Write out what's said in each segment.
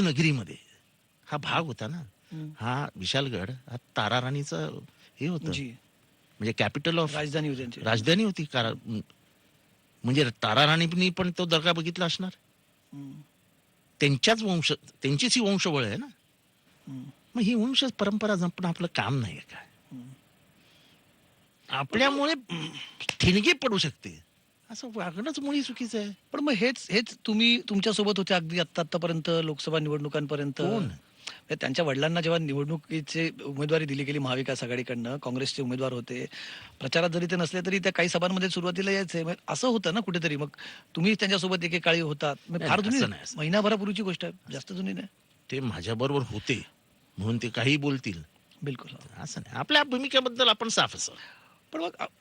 नगरीमध्ये हा भाग होता ना, हं. हा विशालगड हा ताराराणीचं हे होतं, जी. म्हणजे कॅपिटल ऑफ राजधानी होती त्यांची. राजधानी होती. म्हणजे ताराराणीनी पण तो दर्गा बघितला असणार. हं, त्यांच्याच वंश, त्यांचीच ही वंशवळ आहे ना. हं, मग ही वंश परंपरा जपणं आपलं काम नाही का? हं. पण मग आपल्यामुळे ठिणगी पडू शकते, असं वागणंच मुळी चुकीचं आहे. पण मग हेच हेच तुम्ही तुमच्यासोबत होते अगदी आत्तापर्यंत लोकसभा निवडणुकांपर्यंत. कोण? म्हणजे त्यांच्या वडिलांना जेव्हा निवडणुकीची उमेदवारी दिली गेली महाविकास आघाडीकडनं, काँग्रेसचे उमेदवार होते. प्रचारात जरी ते नसले तरी त्या काही सभांमध्ये सुरुवातीला यायचे. मग असं होतं ना कुठेतरी. मग तुम्ही त्यांच्यासोबत एकेकाळी होतात. मग नाही फार नाही, जुनी असं नाही. नाही, असं नाही. महिनाभरापूर्वीची गोष्ट आहे. जास्त जुनी नाही. ते माझ्याबरोबर होते म्हणून ते काही बोलतील बिलकुल. हो. असं नाही. आपल्या भूमिकेबद्दल आपण साफ असावं.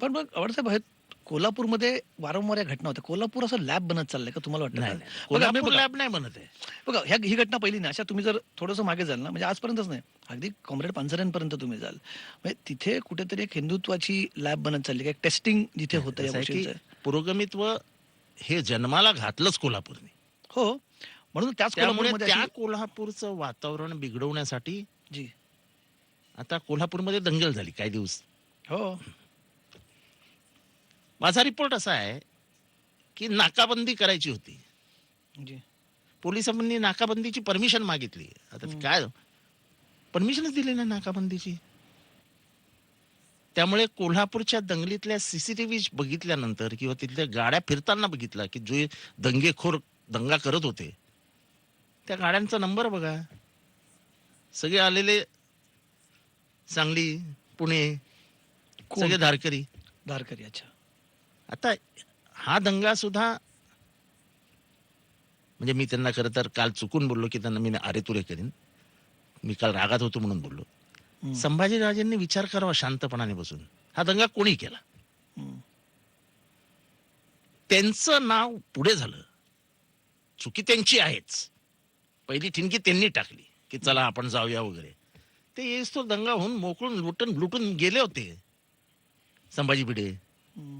पण मग आवडसाहेब हे कोल्हापूरमध्ये वारंवार या घटना होत्या. कोल्हापूर असं लॅब बनत चाललंय का तुम्हाला वाटतं नाही का? नाही नाही. बघा मी कोल्हापूर बघा लॅब नाही म्हणत आहे. बघा ही घटना पहिली नाही. अशा तुम्ही जर थोडंसं मागे जाल ना, म्हणजे आजपर्यंतच नाही, अगदी कॉम्रेड पानसरेंपर्यंत तुम्ही जाल. म्हणजे तिथे कुठेतरी एक हिंदुत्वाची लॅब बनत चालली, एक टेस्टिंग जिथे नाही, होतं या कसं आहे की गोष्टींचं. पुरोगमित्व हे जन्माला घातलंच कोल्हापूरने. हो, म्हणून त्याच त्यामुळे कोल्हापूरमध्ये त्या अशी. कोल्हापूरचं वातावरण बिघडवण्यासाठी जी. आता कोल्हापूरमध्ये दंगल झाली काही दिवस. हो. माझा रिपोर्ट असा आहे की नाकाबंदी करायची होती. जी. पोलिसांनी नाकाबंदीची परमिशन मागितली. आता ते हं. काय परमिशनच दिली नाही नाकाबंदीची. त्यामुळे कोल्हापूरच्या दंगलीतल्या सीसीटीव्ही बघितल्यानंतर किंवा तिथल्या गाड्या फिरताना बघितला की जे दंगेखोर दंगा करत होते त्या गाड्यांचा नंबर बघा. सगळे आलेले सांगली, पुणे, कोण सगळे कोण? धारकरी. धारकरी. अच्छा. आता हा दंगा सुद्धा म्हणजे मी त्यांना खरं तर काल चुकून बोललो की त्यांना मी अरेतुरे करीन. मी काल रागात होतो म्हणून बोललो. हं, संभाजीराजेंनी विचार करावा शांतपणाने बसून. हा दंगा कोणी केला? हं. त्यांचं नाव पुढे झालं. चुकी त्यांची आहेच. पहिली ठिणगी त्यांनी टाकली की चला आपण जाऊया वगैरे. ते येस तो दंगा होऊन मोकळून लुटून गेले होते संभाजी भिडे. हं.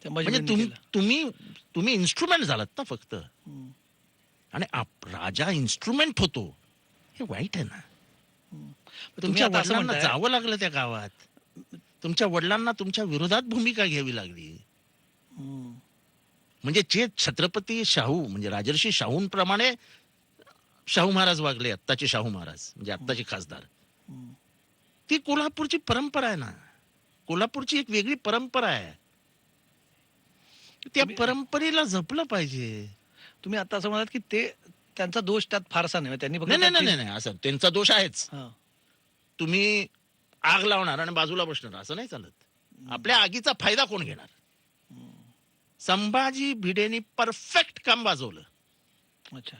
म्हणजे संभाजीबळेंनी केलं. तुम्ही तुम्ही इन्स्ट्रुमेंट झालात ना फक्त. हं, आणि राजा इन्स्ट्रुमेंट होतो हे वाईट आहे ना. हं. मग तुम्ही तुमच्या आता असं वडिलांना म्हणताय. जावं लागलं त्या गावात. तुमच्या वडिलांना तुमच्या विरोधात भूमिका घ्यावी लागली. हं, म्हणजे जे छत्रपती शाहू म्हणजे राजर्षी शाहूंप्रमाणे शाहू महाराज वागले, आत्ताचे शाहू महाराज म्हणजे आत्ताचे खासदार. हं. ती कोल्हापूरची परंपरा आहे ना. कोल्हापूरची एक वेगळी परंपरा आहे. त्या तुम्ही परंपरेला जपलं पाहिजे. तुम्ही आता असं म्हणालात की ते त्यांचा दोष त्यात फारसा नाही. त्यांनी फक्त नाही नाही नाही त्याची. नाही नाही, असं त्यांचा दोष आहेच. हां. तुम्ही आग लावणार आणि बाजूला बसणार असं नाही चालत. आपल्या आगीचा फायदा कोण घेणार? संभाजी भिडेनी परफेक्ट काम वाजवलं. अच्छा.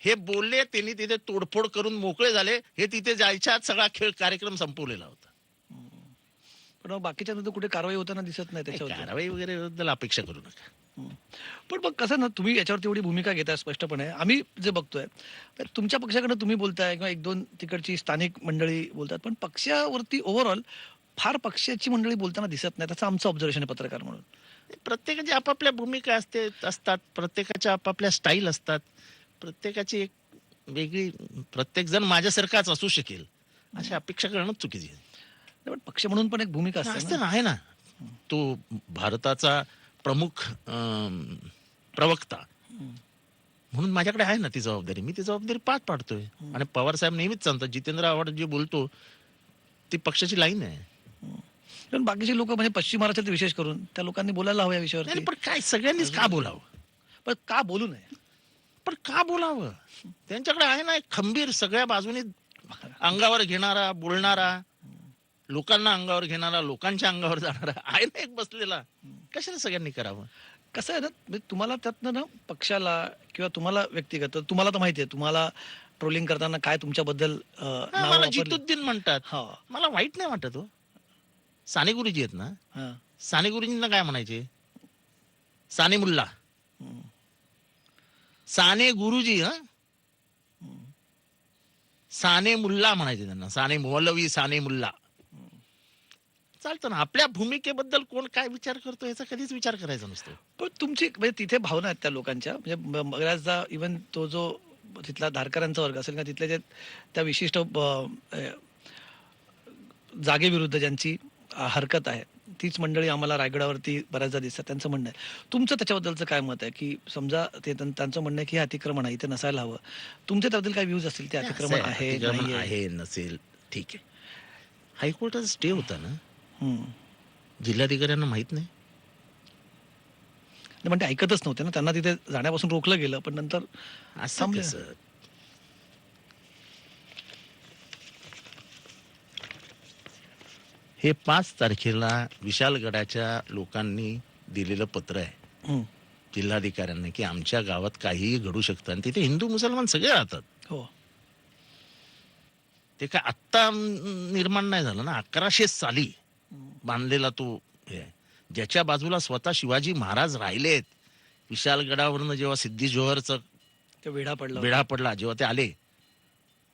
हे बोलले, त्यांनी तिथे तोडफोड करून मोकळे झाले. हे तिथे जायच्या आत सगळा खेळ कार्यक्रम संपवलेला होता. पण मग बाकीच्या कुठे कारवाई होताना दिसत नाही नाही, त्याच्यावर. कारवाई वगैरे बद्दल अपेक्षा करू नका. पण मग कसं ना, तुम्ही याच्यावरती एवढी भूमिका घेताय स्पष्टपणे. आम्ही जे बघतोय, तर तुमच्या पक्षाकडनं तुम्ही बोलताय किंवा 1-2 तिकडची स्थानिक मंडळी बोलतात. पण पक्षावरती ओव्हरऑल फार पक्षाची मंडळी बोलताना दिसत नाही. त्याचं आमचं ऑब्झर्वेशन आहे पत्रकार म्हणून. प्रत्येकाची आपापल्या भूमिका असतात. प्रत्येकाच्या आपापल्या स्टाईल असतात. प्रत्येकाची एक वेगळी, प्रत्येक जण माझ्यासारखाच असू शकेल अशी अपेक्षा करणं चुकीची आहे. पण पक्ष म्हणून पण एक भूमिका असते असते ना. ना, आहे ना. तो भारताचा प्रमुख प्रवक्ता म्हणून माझ्याकडे आहे ना ती जबाबदारी. मी ती जबाबदारी पार पाडतोय. आणि पवार साहेब नेहमीच सांगतात जितेंद्र आव्हाड जे बोलतो ती पक्षाची लाईन आहे. पण बाकीचे लोक म्हणजे पश्चिम महाराष्ट्रात विशेष करून त्या लोकांनी बोलायला हवं या नाही विषयावरती. पण काय सगळ्यांनीच का बोलावं? पण का बोलू नये? पण का बोलावं? त्यांच्याकडे आहे ना एक खंबीर सगळ्या बाजूने अंगावर घेणारा, बोलणारा, लोकांना अंगावर घेणारा, लोकांच्या अंगावर जाणारा आहे ना एक बसलेला. कशाला सगळ्यांनी करावं? कसं आहे ना, म्हणजे तुम्हाला त्यातनं ना पक्षाला किंवा तुम्हाला व्यक्तिगत तुम्हाला तर माहिती आहे, तुम्हाला ट्रोलिंग करताना काय तुमच्याबद्दल हा, नावं मला वापरली. जितुद्दीन म्हणतात. हा. मला वाईट नाही वाटत हो. साने गुरुजी आहेत ना, हा. साने गुरुजींना काय म्हणायचे? साने मुल्ला. हम्म. साने गुरुजी. हा, साने मुल्ला म्हणायचे त्यांना. साने मौलवी, साने मुल्ला. चालतं ना. आपल्या भूमिकेबद्दल कोण काय विचार करतो याचा कधीच विचार करायचा नसतो. पण तुमची म्हणजे तिथे भावना आहेत त्या लोकांच्या, म्हणजे बऱ्याचदा इव्हन तो जो तिथला धारकऱ्यांचा वर्ग असेल का तिथले जे त्या विशिष्ट जागेविरुद्ध ज्यांची हरकत आहे तीच मंडळी आम्हाला रायगडावरती बऱ्याचदा दिसतात. त्यांचं म्हणणं आहे. तुमचं त्याच्याबद्दलचं काय मत आहे, की समजा ते त्यांचं म्हणणं आहे की हे अतिक्रमण आहे, इथे नसायला हवं. तुमचे त्याबद्दल काय व्ह्यूज असतील, ते असं अतिक्रमण आहे, आहे अतिक्रमण नाही आहे? आहे नसेल ठीक आहे. हायकोर्टाचा स्टे होता ना, हम्म. जिल्हाधिकाऱ्यांना माहित नाही. नाही, पण ते ऐकतच नव्हते ना, त्यांना तिथे जाण्यापासून रोखलं गेलं, पण नंतर असं थांबले. कसं? हे 5 तारखेला विशालगडाच्या लोकांनी दिलेलं पत्र आहे हम्म. जिल्हाधिकाऱ्यांना, की आमच्या गावात काहीही घडू शकतं आणि तिथे हिंदू मुसलमान सगळे राहतात. हो. ते काय आत्ता निर्माण नाही झालं ना, 1100 साली हम्म. बांधलेला तो हे आहे. ज्याच्या बाजूला स्वतः शिवाजी महाराज राहिलेत. विशालगडावरनं जेव्हा सिद्धी जोहरचा ते वेढा पडला बेढा पडला, जेव्हा ते आले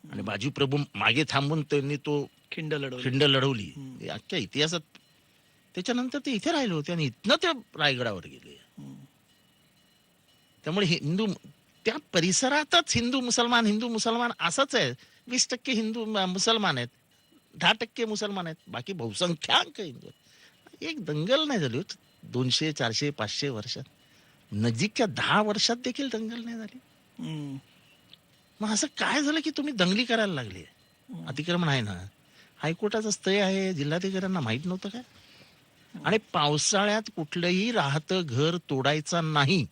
आणि बाजी प्रभू मागे थांबून त्यांनी तो खिंड लढवली. खिंड लढवली. हम्म. हे अख्ख्या इतिहासात त्याच्यानंतर ते इथे राहिले होते आणि इथनं ते रायगडावर गेले. हम्म. त्यामुळे हिंदू त्या परिसरातच हिंदू मुसलमान असंच आहे. 20% हिंदू मुसलमान आहेत, 10% मुसलमान आहेत, बाकी बहुसंख्याक हिंदू आहेत. एक दंगल नाही झाली 200 400 500 वर्षात. नजीकच्या 10 वर्षात देखील दंगल नाही झाली. हम्म. मग असं काय झालं की तुम्ही दंगली करायला लागली? अतिक्रमण आहे ना, हायकोर्टाचा स्टे आहे, जिल्हाधिकाऱ्यांना माहित नव्हतं काय? आणि पावसाळ्यात कुठलंही राहतं घर तोडायचं नाही,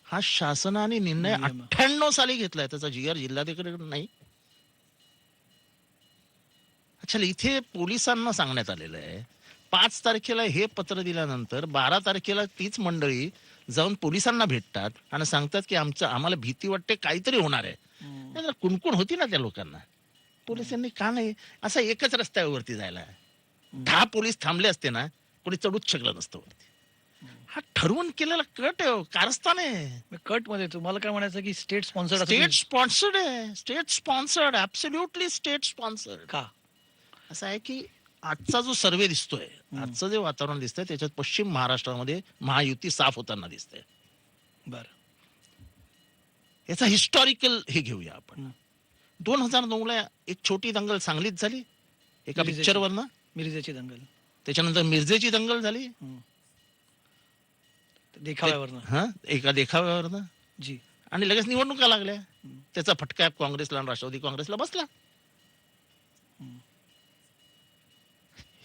हा शासनाने निर्णय नियम. 98 साली घेतलाय. त्याचा GR जिल्हाधिकाऱ्यांकडे नाही. अच्छा, इथे पोलिसांना सांगण्यात आलेलं आहे 5 तारखेला हे पत्र दिल्यानंतर 12 तारखेला तीच मंडळी जाऊन पोलिसांना भेटतात आणि सांगतात की आम्हाला भीती वाटते, काहीतरी होणार आहे. हम्म. नाही तर कुणकुण होती ना त्या लोकांना. पोलिसांनी का नाही असा एकच रस्त्यावरती जायला? 10 पोलीस थांबले असते ना, कोणी चढूच शकलं नसतं वरती. हा ठरवून केलेला कट आहे, कारस्थान आहे. कट मध्ये तुम्हाला काय म्हणायचं, की स्टेट स्पॉन्सर्ड स्टेट स्पॉन्सर्ड आहे, state sponsored, absolutely state sponsored. का? असं आहे की आजचा जो सर्वे दिसतोय, आजचं जे वातावरण दिसतंय त्याच्यात पश्चिम महाराष्ट्रामध्ये महायुती साफ होताना दिसते. बरं. याचा हिस्टॉरिकल हे घेऊया आपण. हम्म. 2009ला एक छोटी दंगल सांगलीत झाली एका मिरजेची. पिक्चरवरनं. मिरजेची दंगल. त्याच्यानंतर मिरजेची दंगल झाली. हम्म. देखाव्यावरनं. हा, एका देखाव्यावरनं. जी. आणि लगेच निवडणुका लागल्या. त्याचा फटका काँग्रेसला आणि राष्ट्रवादी काँग्रेसला बसला.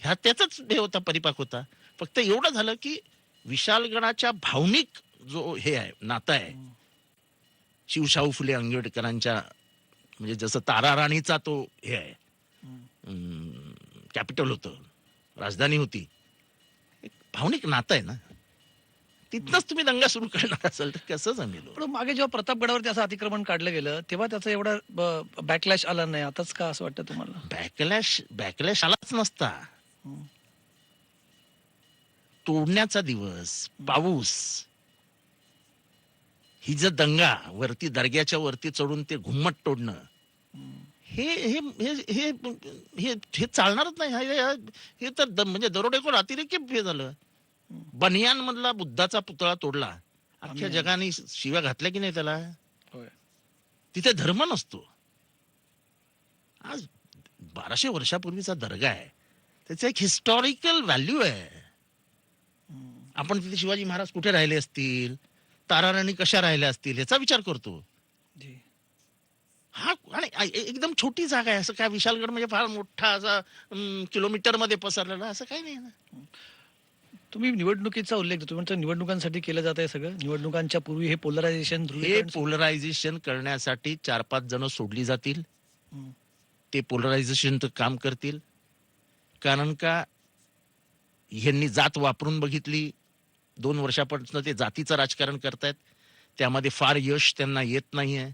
ह्या त्याचाच हे होता, परिपाक होता. फक्त एवढं झालं की विशालगडाच्या भावनिक जो हे आहे, नातं आहे, शिवशाहू फुले आंबेडकरांच्या, म्हणजे जसं ताराराणीचा तो हे आहे, कॅपिटल होतं, राजधानी होती, एक भावनिक नातं आहे ना, तिथनच तुम्ही दंगा सुरू करणार असाल तर कसं जमेल? पण मागे जेव्हा प्रतापगडावरती असं अतिक्रमण काढलं गेलं तेव्हा त्याचा एवढा बॅकलॅश आला नाही. आताच का असं वाटतं तुम्हाला? बॅकलॅश आलाच नसता. हम्म. तोडण्याचा दिवस, पाऊस, ही जर दंगा वरती दर्ग्याच्या वरती चढून ते घुम्मट तोडणं, हे हे हे हे हे हे चालणारच नाही. हे तर म्हणजे दरोडेखोर अतिरेकी हे झालं. बनियान मधला बुद्धाचा पुतळा तोडला, अख्ख्या जगाने शिव्या घातल्या की नाही त्याला? होय. तिथे धर्म नसतो. आज 1200 वर्षापूर्वीचा दर्गा आहे, त्याचं एक हिस्टॉरिकल व्हॅल्यू आहे. आपण तिथे शिवाजी महाराज कुठे राहिले असतील, ताराराणी कशा राहिल्या असतील याचा विचार करतो. जी. हा, आणि एकदम छोटी जागा आहे. असं काय विशालगड म्हणजे फार मोठा असा किलोमीटर मध्ये पसरलेला असं काही नाही ना. तुम्ही निवडणुकीचा उल्लेख तुम्ही म्हणता निवडणुकांसाठी केलं जात आहे सगळं. निवडणुकांच्या पूर्वी हे पोलरायझेशन, हे पोलरायझेशन करण्यासाठी 4-5 जण सोडली जातील. ते पोलरायझेशनचं काम करतील. कारण का ह्यांनी जात वापरून बघितली. 2 वर्षापासून ते जातीचं राजकारण करतायत. त्यामध्ये फार यश त्यांना येत नाहीये.